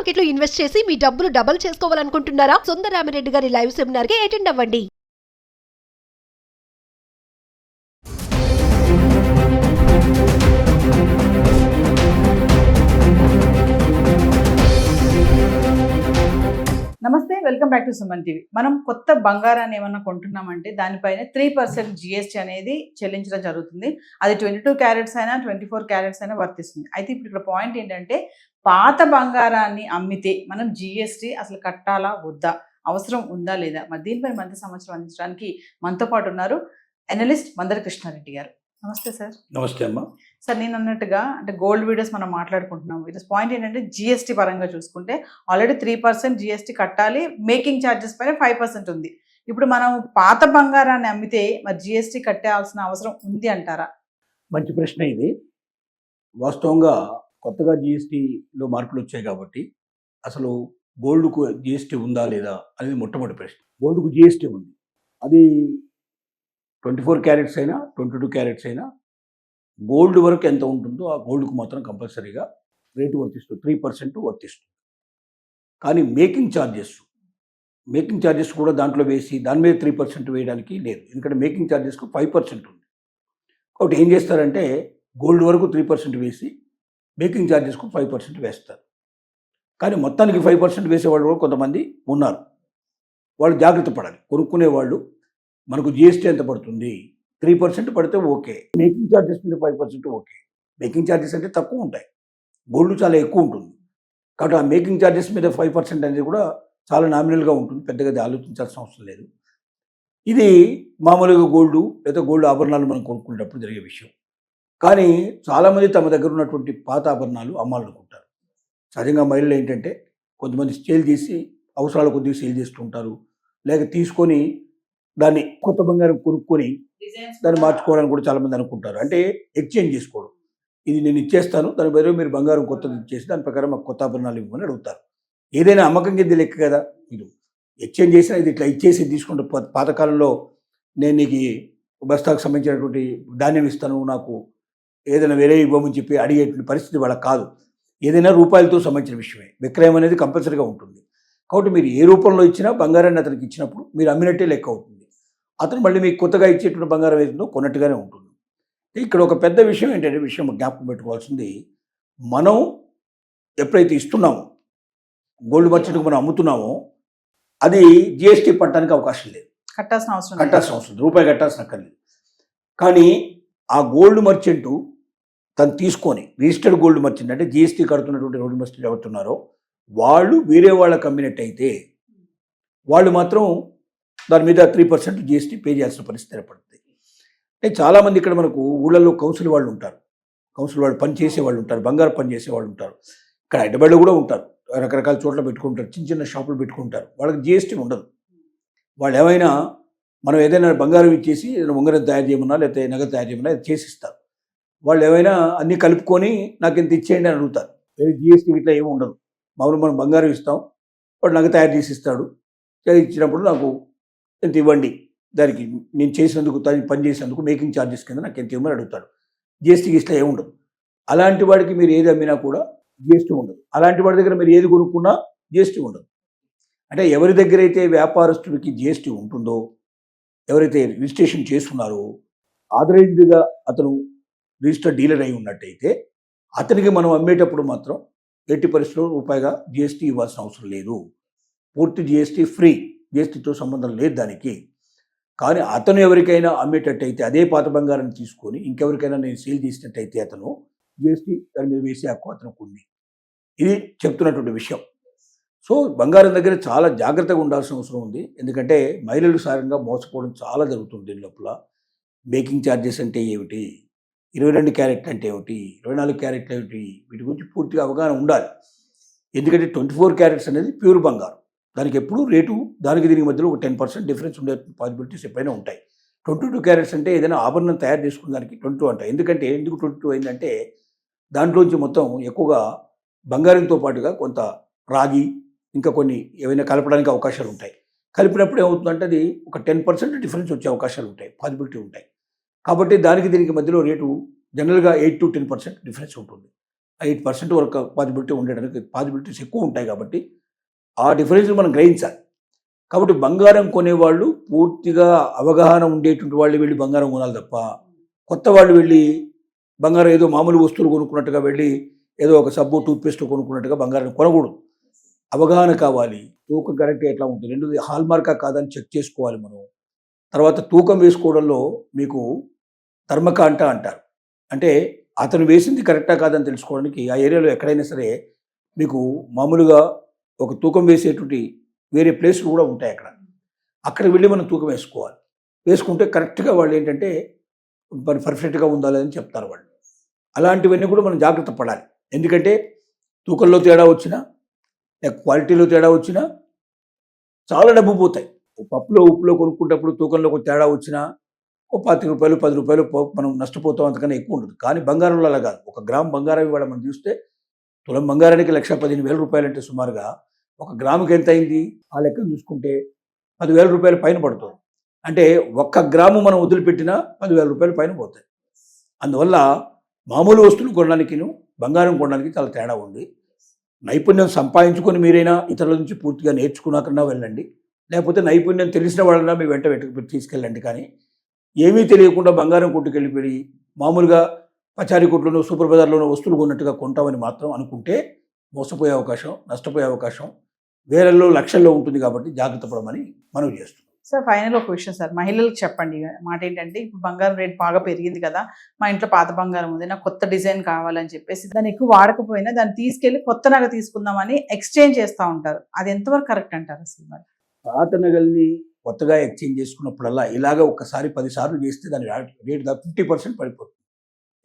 Market లో invest చేసి మీ డబ్బులు డబుల్ చేసుకోవాలనుకుంటున్నారా? సుందరరామిరెడ్డి గారి లైవ్ సెమినార్ కి అటెండ్ అవ్వండి. నమస్తే, welcome back to Suman TV. మనం కొత్త బంగారాన్ని ఏమన్నా కొంటున్నామంటే దానిపైన 3% జిఎస్టీ అనేది చెల్లించడం జరుగుతుంది. అది 22 క్యారెట్స్ అయినా 24 క్యారెట్స్ అయినా వర్తిస్తుంది. అయితే ఇప్పుడు ఇక్కడ పాయింట్ ఏంటంటే, పాత బంగారాన్ని అమ్మితే మనం జిఎస్టీ అసలు కట్టాలా వద్దా, అవసరం ఉందా లేదా, మరి దీనిపై మనతో సంవత్సరం అందించడానికి మనతో పాటు ఉన్నారు అనలిస్ట్ మందర కృష్ణారెడ్డి గారు. నమస్తే సార్. నమస్తే అమ్మా. సార్, నేను అన్నట్టుగా అంటే గోల్డ్ వీడియోస్ మనం మాట్లాడుకుంటున్నాం. ఈరోజు పాయింట్ ఏంటంటే, జిఎస్టీ పరంగా చూసుకుంటే ఆల్రెడీ 3% జిఎస్టీ కట్టాలి, మేకింగ్ ఛార్జెస్ పైన 5% ఉంది. ఇప్పుడు మనం పాత బంగారాన్ని అమ్మితే మరి జిఎస్టీ కట్టాల్సిన అవసరం ఉంది అంటారా? మంచి ప్రశ్న ఇది. వాస్తవంగా కొత్తగా జిఎస్టీలో మార్పులు వచ్చాయి కాబట్టి అసలు గోల్డ్కు జిఎస్టీ ఉందా లేదా అనేది మొట్టమొదటి ప్రశ్న. గోల్డ్కు జిఎస్టీ ఉంది. అది 24 క్యారెట్స్ అయినా 22 క్యారెట్స్ అయినా గోల్డ్ వరకు ఎంత ఉంటుందో ఆ గోల్డ్కు మాత్రం కంపల్సరీగా రేటు వర్తిస్తుంది, 3% వర్తిస్తుంది. కానీ మేకింగ్ ఛార్జెస్ కూడా దాంట్లో వేసి దాని మీద 3% వేయడానికి లేదు. ఎందుకంటే మేకింగ్ ఛార్జెస్కు 5% ఉంది. కాబట్టి ఏం చేస్తారంటే గోల్డ్ వరకు 3% వేసి మేకింగ్ ఛార్జెస్కు 5% వేస్తారు. కానీ మొత్తానికి 5% వేసేవాళ్ళు కూడా కొంతమంది ఉన్నారు. వాళ్ళు జాగ్రత్త పడాలి. కొనుక్కునే వాళ్ళు మనకు జిఎస్టీ ఎంత పడుతుంది, 3% పడితే ఓకే, మేకింగ్ ఛార్జెస్ మీద 5% ఓకే. మేకింగ్ ఛార్జెస్ అంటే తక్కువ ఉంటాయి, గోల్డ్ చాలా ఎక్కువ ఉంటుంది. కాబట్టి ఆ మేకింగ్ ఛార్జెస్ మీద 5% అనేది కూడా చాలా నామినల్గా ఉంటుంది, పెద్దగా ఆలోచించాల్సిన అవసరం లేదు. ఇది మామూలుగా గోల్డ్ లేదా గోల్డ్ ఆభరణాలు మనం కొనుక్కునేటప్పుడు జరిగే విషయం. కానీ చాలామంది తమ దగ్గర ఉన్నటువంటి పాత ఆభరణాలు అమ్మాలనుకుంటారు. సహజంగా మహిళలు ఏంటంటే కొంతమంది సేల్ చేసి అవసరాల కొద్దిగా సేల్ చేస్తుంటారు, లేక తీసుకొని దాన్ని కొత్త బంగారం కొనుక్కొని దాన్ని మార్చుకోవడానికి కూడా చాలామంది అనుకుంటారు. అంటే ఎక్స్చేంజ్ చేసుకోవడం. ఇది నేను ఇచ్చేస్తాను, దాని బదులు మీరు బంగారం కొత్తది ఇచ్చేసి దాని ప్రకారం మాకు కొత్త ఆభరణాలు ఇవ్వమని అడుగుతారు. ఏదైనా అమ్మకం కింద లెక్క కదా. మీరు ఎక్స్చేంజ్ చేసినా ఇది ఇట్లా ఇచ్చేసి తీసుకుంటే, పాతకాలంలో నేను నీకు బస్తాకు సంబంధించినటువంటి ధాన్యం ఇస్తాను, నాకు ఏదైనా వేరే ఇవ్వమని చెప్పి అడిగేటువంటి పరిస్థితి వాళ్ళకి కాదు. ఏదైనా రూపాయలతో సంబంధించిన విషయమే. విక్రయం అనేది కంపల్సరీగా ఉంటుంది. కాబట్టి మీరు ఏ రూపంలో ఇచ్చినా బంగారాన్ని అతనికి ఇచ్చినప్పుడు మీరు అమ్మినట్టే లెక్క అవుతుంది. అతను మళ్ళీ మీకు కొత్తగా ఇచ్చేటువంటి బంగారం ఏదో కొన్నట్టుగానే ఉంటుంది. ఇక్కడ ఒక పెద్ద విషయం ఏంటంటే, విషయం జ్ఞాపకం పెట్టుకోవాల్సింది, మనం ఎప్పుడైతే ఇస్తున్నామో గోల్డ్ మర్చెంట్కి మనం అమ్ముతున్నామో అది జిఎస్టీ పట్టడానికి అవకాశం లేదు, కట్టాల్సిన అవసరం రూపాయి కట్టాల్సిన అక్కర్లేదు. కానీ ఆ గోల్డ్ మర్చెంటు తను తీసుకొని రిజిస్టర్డ్ గోల్డ్ మర్చెంట్ అంటే జిఎస్టీ కడుతున్నటువంటి గోల్డ్ మర్చెంట్ ఎవరుతున్నారో వాళ్ళు వేరే వాళ్ళకి అమ్మినట్టయితే వాళ్ళు మాత్రం దాని మీద 3% జిఎస్టీ పే చేయాల్సిన పరిస్థితి ఏర్పడుతుంది. అంటే చాలామంది ఇక్కడ మనకు ఊళ్ళల్లో కౌన్సిల్ వాళ్ళు ఉంటారు, కౌన్సిల్ వాళ్ళు పని చేసే వాళ్ళు ఉంటారు, బంగారు పని చేసే వాళ్ళు ఉంటారు, ఇక్కడ హైదరాబాద్లో కూడా ఉంటారు, రకరకాల చోట్ల పెట్టుకుంటారు, చిన్న చిన్న షాపులు పెట్టుకుంటారు. వాళ్ళకి జిఎస్టీ ఉండదు. వాళ్ళు ఏమైనా మనం ఏదైనా బంగారం ఇచ్చేసి ఏదైనా ఉంగరం తయారు చేయమన్నా లేకపోతే నగదు తయారు చేయమన్నా అది చేసిస్తారు. వాళ్ళు ఏమైనా అన్నీ కలుపుకొని నాకు ఇంత ఇచ్చేయండి అని అడుగుతారు. జిఎస్టీ ఇట్లా ఏమి ఉండదు. మామూలు మనం బంగారం ఇస్తాం, వాడు నగ తయారు చేసి ఇస్తాడు, ఇచ్చినప్పుడు నాకు ఎంత ఇవ్వండి, దానికి నేను చేసినందుకు పని చేసినందుకు మేకింగ్ ఛార్జెస్ కింద నాకు ఎంత ఇవ్వమని అడుగుతాడు. జిఎస్టీకి ఇట్లా ఏముండదు. అలాంటి వాడికి మీరు ఏది అమ్మినా కూడా జిఎస్టీ ఉండదు. అలాంటి వాడి దగ్గర మీరు ఏది కొనుక్కున్నా జిఎస్టీ ఉండదు. అంటే ఎవరి దగ్గర అయితే వ్యాపారస్తుడికి జిఎస్టీ ఉంటుందో, ఎవరైతే రిజిస్ట్రేషన్ చేసుకున్నారో, ఆథరైజ్డ్గా అతను రిజిస్టర్డ్ డీలర్ అయి ఉన్నట్టయితే అతనికి మనం అమ్మేటప్పుడు మాత్రం ఎట్టి పరిస్థితుల్లో రూపాయిగా జిఎస్టీ ఇవ్వాల్సిన అవసరం లేదు. పూర్తి జిఎస్టీ ఫ్రీ, జిఎస్టీతో సంబంధం లేదు దానికి. కానీ అతను ఎవరికైనా అమ్మేటట్టయితే అదే పాత బంగారాన్ని తీసుకొని ఇంకెవరికైనా నేను సేల్ చేసినట్టయితే అతను జిఎస్టీ దాని మీద వేసే హక్కు అతనికి ఉంది. ఇది చెప్తున్నటువంటి విషయం. సో బంగారం దగ్గర చాలా జాగ్రత్తగా ఉండాల్సిన అవసరం ఉంది. ఎందుకంటే మహిళలు సారంగా మోసపోవడం చాలా జరుగుతుంది. దీని లోపల మేకింగ్ ఛార్జెస్ అంటే ఏమిటి, 22 క్యారెట్లు అంటే ఏమిటి, 24 క్యారెట్లు ఏమిటి, వీటి గురించి పూర్తిగా అవగాహన ఉండాలి. ఎందుకంటే 24 క్యారెట్స్ అనేది ప్యూర్ బంగారం. దానికి ఎప్పుడు రేటు దానికి దీనికి మధ్యలో ఒక 10% డిఫరెన్స్ ఉండే పాసిబిలిటీస్ ఎప్పుడైనా ఉంటాయి. 22 క్యారెట్స్ అంటే ఏదైనా ఆభరణం తయారు చేసుకున్న దానికి 22 అంటాయి. ఎందుకు 22 అయిందంటే దాంట్లోంచి మొత్తం ఎక్కువగా బంగారంతో పాటుగా కొంత రాగి ఇంకా కొన్ని ఏవైనా కలపడానికి అవకాశాలు ఉంటాయి. కలిపినప్పుడు ఏమవుతుందంటే అది ఒక 10% డిఫరెన్స్ వచ్చే అవకాశాలు ఉంటాయి, పాసిబిలిటీ ఉంటాయి. కాబట్టి దానికి దీనికి మధ్యలో రేటు జనరల్గా 8 to 10% డిఫరెన్స్ ఉంటుంది. 8% వరకు పాసిబిలిటీ ఉండడానికి పాసిబిలిటీస్ ఎక్కువ ఉంటాయి కాబట్టి ఆ డిఫరెన్స్ మనం గ్రహించాలి. కాబట్టి బంగారం కొనేవాళ్ళు పూర్తిగా అవగాహన ఉండేటువంటి వాళ్ళు వెళ్ళి బంగారం కొనాలి తప్ప కొత్త వాళ్ళు వెళ్ళి బంగారం ఏదో మామూలు వస్తువులు కొనుక్కున్నట్టుగా వెళ్ళి ఏదో ఒక సబ్బు టూత్పేస్ట్ కొనుక్కున్నట్టుగా బంగారం కొనకూడదు. అవగాహన కావాలి. తూకం కరెక్ట్గా ఎట్లా ఉంటుంది, రెండోది హాల్ మార్కా కాదని చెక్ చేసుకోవాలి మనం. తర్వాత తూకం వేసుకోవడంలో మీకు ధర్మకాంట అంటారు, అంటే అతను వేసింది కరెక్టా కాదని తెలుసుకోవడానికి ఆ ఏరియాలో ఎక్కడైనా సరే మీకు మామూలుగా ఒక తూకం వేసేటువంటి వేరే ప్లేస్లు కూడా ఉంటాయి. అక్కడ వెళ్ళి మనం తూకం వేసుకోవాలి. వేసుకుంటే కరెక్ట్గా వాళ్ళు ఏంటంటే పర్ఫెక్ట్గా ఉండాలి అని చెప్తారు వాళ్ళు. అలాంటివన్నీ కూడా మనం జాగ్రత్త పడాలి. ఎందుకంటే తూకంలో తేడా వచ్చినా క్వాలిటీలో తేడా వచ్చినా చాలా డబ్బు పోతాయి. పప్పులో ఉప్పులో కొనుక్కుంటప్పుడు తూకంలో ఒక తేడా వచ్చినా ఓ 20 రూపాయలు 10 రూపాయలు మనం నష్టపోతాం, అంతకన్నా ఎక్కువ ఉండదు. కానీ బంగారంలో అలా కాదు. 1 గ్రామ్ బంగారం ఇవాళ మనం చూస్తే తులం బంగారానికి 1,15,000 రూపాయలు అంటే సుమారుగా 1 గ్రాముకి ఎంత అయింది ఆ లెక్క చూసుకుంటే 10,000 రూపాయల పైన పడుతుంది. అంటే 1 గ్రాము మనం వదిలిపెట్టినా 10,000 రూపాయల పైన పోతాయి. అందువల్ల మామూలు వస్తువులు కొనడానికి బంగారం కొనడానికి చాలా తేడా ఉంది. నైపుణ్యం సంపాదించుకొని మీరైనా ఇతరుల నుంచి పూర్తిగా నేర్చుకున్నాకన్నా వెళ్ళండి, లేకపోతే నైపుణ్యం తెలిసిన వాళ్ళన్నా మీ వెంట తీసుకెళ్ళండి. కానీ ఏమీ తెలియకుండా బంగారం కొట్టుకెళ్ళిపోయి మామూలుగా పచారీ కొట్లోనో సూపర్ బజార్లోనో వస్తువులు కొన్నట్టుగా కొంటామని మాత్రం అనుకుంటే మోసపోయే అవకాశం, నష్టపోయే అవకాశం వేలల్లో లక్షల్లో ఉంటుంది. కాబట్టి జాగ్రత్త పడమని మనవి చేస్తున్నాం. సార్ ఫైనల్ ఒక క్వశ్చన్ సార్, మహిళలకు చెప్పండి మాట ఏంటంటే, ఇప్పుడు బంగారం రేట్ బాగా పెరిగింది కదా, మా ఇంట్లో పాత బంగారం ఉంది, నాకు కొత్త డిజైన్ కావాలని చెప్పేసి దాన్ని ఎక్కువ వాడకపోయినా దాన్ని తీసుకెళ్ళి కొత్త నగ తీసుకుందామని ఎక్స్చేంజ్ చేస్తూ ఉంటారు. అది ఎంతవరకు కరెక్ట్ అంటారు అసలు? మరి పాత నగల్ని కొత్తగా ఎక్స్చేంజ్ చేసుకున్నప్పుడల్లా ఇలాగ ఒకసారి 10 సార్లు చేస్తే దాని రేట్ 50% పడిపోతుంది.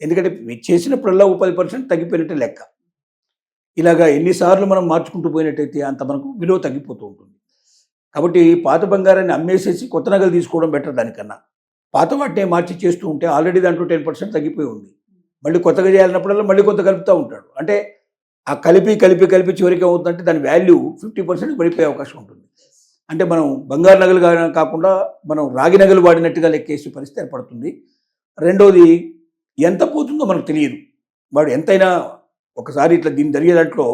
ఎందుకంటే చేసినప్పుడల్లా 10% తగ్గిపోయినట్టే లెక్క. ఇలాగా ఎన్నిసార్లు మనం మార్చుకుంటూ పోయినట్టయితే అంత మనకు విలువ తగ్గిపోతూ ఉంటుంది. కాబట్టి పాత బంగారాన్ని అమ్మేసేసి కొత్త నగలు తీసుకోవడం బెటర్. దానికన్నా పాత వాటిని మార్చి చేస్తూ ఉంటే ఆల్రెడీ దాంట్లో 10% తగ్గిపోయి ఉంది. మళ్ళీ కొత్తగా చేయాలన్నప్పుడల్లా మళ్ళీ కొంత కలుపుతూ ఉంటాడు. అంటే ఆ కలిపి చివరికి అవుతుందంటే దాని వాల్యూ 50% పడిపోయే అవకాశం ఉంటుంది. అంటే మనం బంగారు నగలు కాకుండా మనం రాగి నగలు వాడినట్టుగా లెక్కేసే పరిస్థితి ఏర్పడుతుంది. రెండోది ఎంత పోతుందో మనకు తెలియదు. వాడు ఎంతైనా ఒకసారి ఇట్లా దీన్ని జరిగే దాంట్లో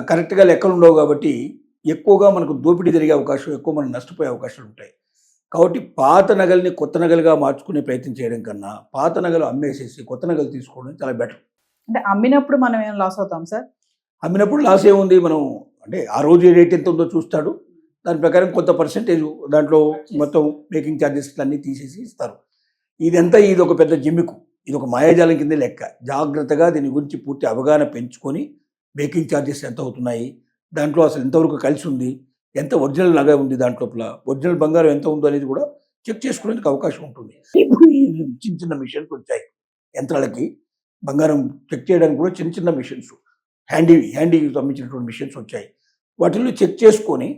కరెక్ట్గా లెక్కలు ఉండవు కాబట్టి ఎక్కువగా మనకు దోపిడీ జరిగే అవకాశం, ఎక్కువ మనం నష్టపోయే అవకాశాలు ఉంటాయి. కాబట్టి పాత నగల్ని కొత్త నగలుగా మార్చుకునే ప్రయత్నం చేయడం కన్నా పాత నగలు అమ్మేసేసి కొత్త నగలు తీసుకోవడం చాలా బెటర్. అంటే అమ్మినప్పుడు మనం ఏమైనా లాస్ అవుతాం సార్? అమ్మినప్పుడు లాస్ ఏముంది, మనం అంటే ఆ రోజు రేట్ ఎంత ఉందో చూస్తాడు, దాని ప్రకారం కొంత పర్సెంటేజ్ దాంట్లో మొత్తం మేకింగ్ ఛార్జెస్ అన్నీ తీసేసి ఇస్తారు. ఇది ఒక పెద్ద జిమ్మికు, ఇది ఒక మాయాజాలం కింద లెక్క. జాగ్రత్తగా దీని గురించి పూర్తి అవగాహన పెంచుకొని మేకింగ్ ఛార్జెస్ ఎంత అవుతున్నాయి, దాంట్లో అసలు ఎంతవరకు కలిసి ఉంది, ఎంత ఒరిజినల్ లాగా ఉంది, దాంట్లోపల ఒరిజినల్ బంగారం ఎంత ఉందో అనేది కూడా చెక్ చేసుకునేందుకు అవకాశం ఉంటుంది. ఇప్పుడు ఈ చిన్న మిషన్స్ వచ్చాయి, యంత్రాలకి బంగారం చెక్ చేయడానికి కూడా చిన్న మిషన్స్, హ్యాండీకి సంబంధించినటువంటి మిషన్స్ వచ్చాయి. వాటిల్లో చెక్ చేసుకొని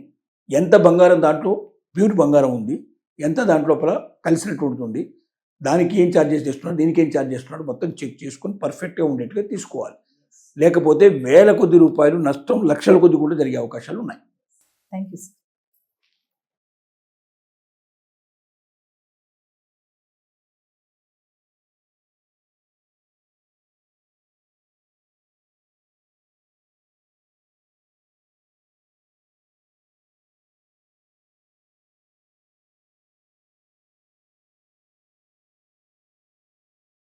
ఎంత బంగారం దాంట్లో ప్యూర్ బంగారం ఉంది, ఎంత దాంట్లోపల కలిసినటువంటి ఉంది, దానికి ఏం ఛార్జెస్ చేస్తున్నాడు, దీనికి ఏం ఛార్జ్ చేస్తున్నాడు, మొత్తం చెక్ చేసుకొని పర్ఫెక్ట్గా ఉండేట్టుగా తీసుకోవాలి. లేకపోతే వేల కొద్ది రూపాయలు నష్టం, లక్షల కొద్ది కూడా జరిగే అవకాశాలు ఉన్నాయి. Thank you sir.